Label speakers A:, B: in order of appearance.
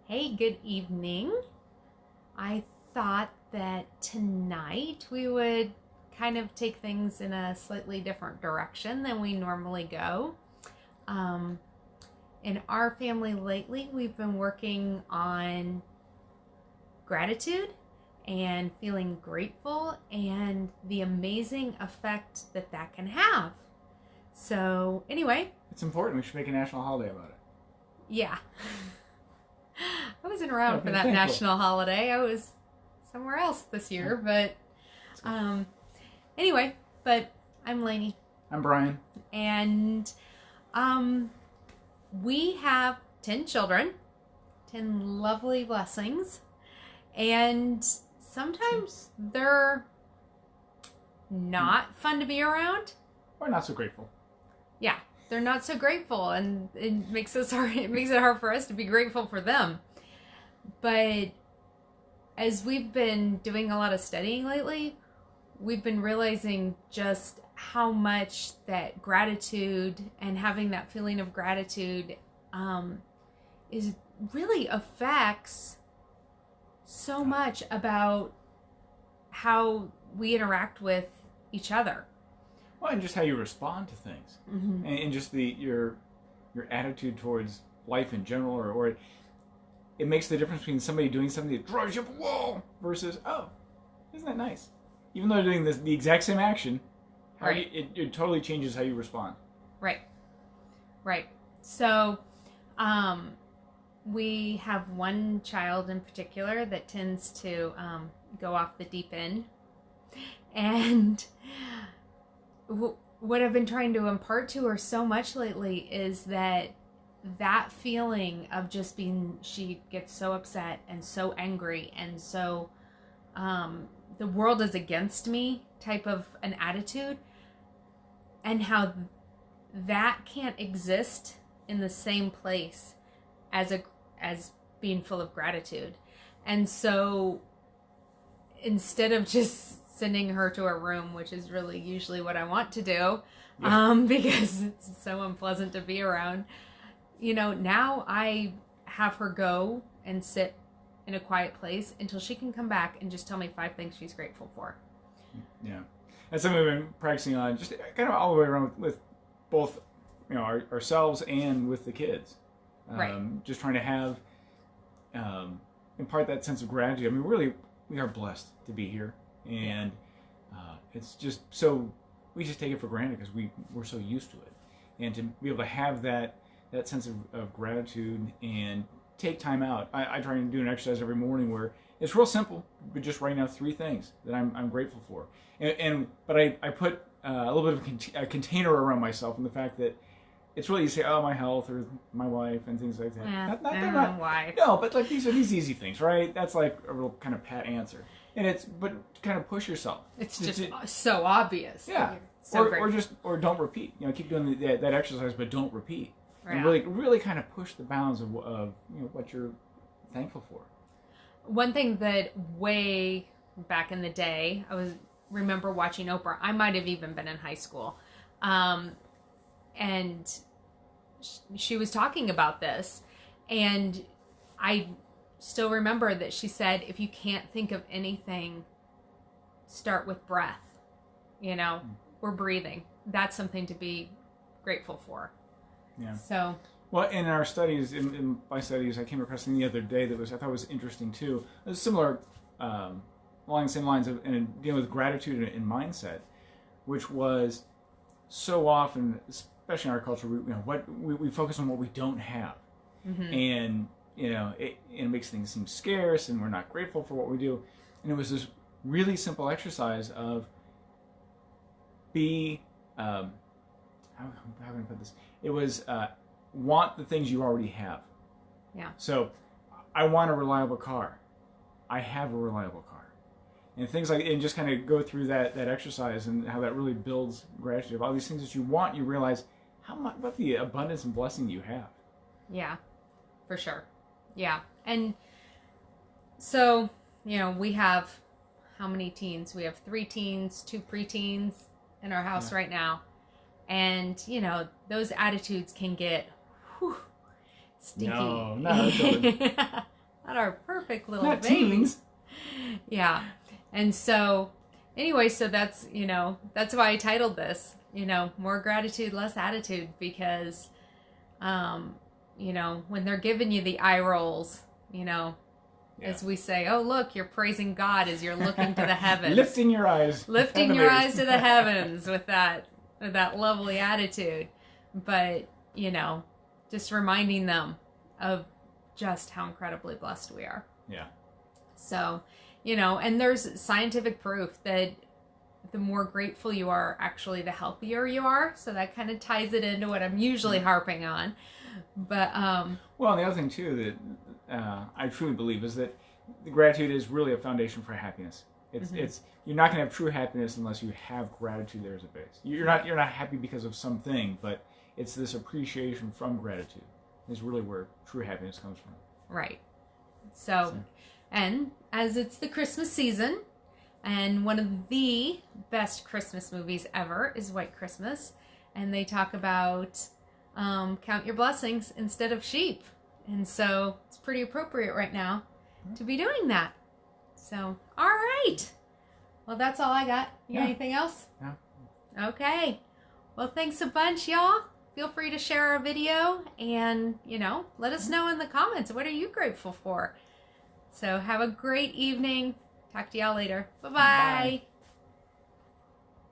A: Hey, good evening. I thought that tonight we would kind of take things in a slightly different direction than we normally go. Um, in our family lately, we've been working on gratitude and feeling grateful and the amazing effect that that can have. So, anyway,
B: It's important. We should make a national holiday about it.
A: yeah. I wasn't around for that
B: Thankful.
A: national holiday. I was somewhere else this year, but anyway, but I'm Lainie,
B: I'm Bryan.
A: and we have 10 children, 10 lovely blessings, and sometimes they're not fun to be around.
B: We're not so grateful.
A: Yeah, they're not so grateful, and it makes it hard for us to be grateful for them. But as we've been doing a lot of studying lately, we've been realizing just how much that gratitude and having that feeling of gratitude is really affects so much about how we interact with each other.
B: Well, and just how you respond to things, and just your attitude towards life in general, or it makes the difference between somebody doing something that drives you up a wall versus, oh, isn't that nice? Even though they're doing the exact same action,
A: Right.
B: It totally changes how you respond.
A: Right. So, we have one child in particular that tends to go off the deep end. And what I've been trying to impart to her so much lately is that feeling of just being, she gets so upset and so angry and so the world is against me type of an attitude, and how that can't exist in the same place as being full of gratitude. And so instead of just sending her to her room, which is really usually what I want to do, because it's so unpleasant to be around, now I have her go and sit in a quiet place until she can come back and just tell me 5 things she's grateful for.
B: Yeah, that's something we've been practicing on, just kind of all the way around with both, ourselves and with the kids.
A: Right.
B: Just trying to have impart that sense of gratitude. I mean, really, we are blessed to be here, and it's just so we just take it for granted because we're so used to it, and to be able to have that sense of gratitude and take time out. I try and do an exercise every morning where it's real simple, but just writing out 3 things that I'm grateful for, but I put a little bit of a container around myself in the fact that it's really, you say, oh, my health or my wife and things like that.
A: Not wife.
B: No, but like these are these easy things, right? That's like a real kind of pat answer, but kind of push yourself.
A: It's just so obvious.
B: Yeah. Or don't repeat. Keep doing that exercise, but don't repeat. And really kind of push the bounds of what you're thankful for.
A: One thing that way back in the day, remember watching Oprah. I might have even been in high school, and she was talking about this, and I still remember that she said, if you can't think of anything, start with breath. We're breathing. That's something to be grateful for.
B: Yeah.
A: So.
B: Well, in our studies, in my studies, I came across something the other day that I thought was interesting too. It was similar, along the same lines of dealing with gratitude and mindset, which was so often, especially in our culture, we focus on what we don't have, and it makes things seem scarce, and we're not grateful for what we do. And it was this really simple exercise of how can I put this? It was want the things you already have.
A: Yeah.
B: So I want a reliable car. I have a reliable car. And things like, and just kind of go through that exercise and how that really builds gratitude. All these things that you want, you realize what the abundance and blessing you have.
A: Yeah, for sure. Yeah. And so, we have how many teens? We have 3 teens, 2 preteens in our house right now. And, those attitudes can get stinky.
B: No, not children.
A: Not our perfect little
B: Not
A: babies.
B: teens.
A: Yeah. And so, anyway, so that's, that's why I titled this, more gratitude, less attitude, because, when they're giving you the eye rolls, as we say, oh, look, you're praising God as you're looking to the heavens.
B: Lifting your eyes.
A: Lifting your eyes to the heavens with that lovely attitude. But, just reminding them of just how incredibly blessed we are.
B: Yeah.
A: So, and there's scientific proof that the more grateful you are, actually, the healthier you are. So that kind of ties it into what I'm usually harping on. But,
B: well, and the other thing, too, that I truly believe is that the gratitude is really a foundation for happiness. It's you're not going to have true happiness unless you have gratitude there as a base. You're not happy because of something, but it's this appreciation from gratitude is really where true happiness comes from.
A: Right. So, and as it's the Christmas season, and one of the best Christmas movies ever is White Christmas, and they talk about count your blessings instead of sheep. And so it's pretty appropriate right now to be doing that. So, all right. Well, that's all I got. You got anything else?
B: No.
A: Okay. Well, thanks a bunch, y'all. Feel free to share our video and, let us know in the comments, what are you grateful for? So have a great evening. Talk to y'all later. Bye-bye.
B: Bye.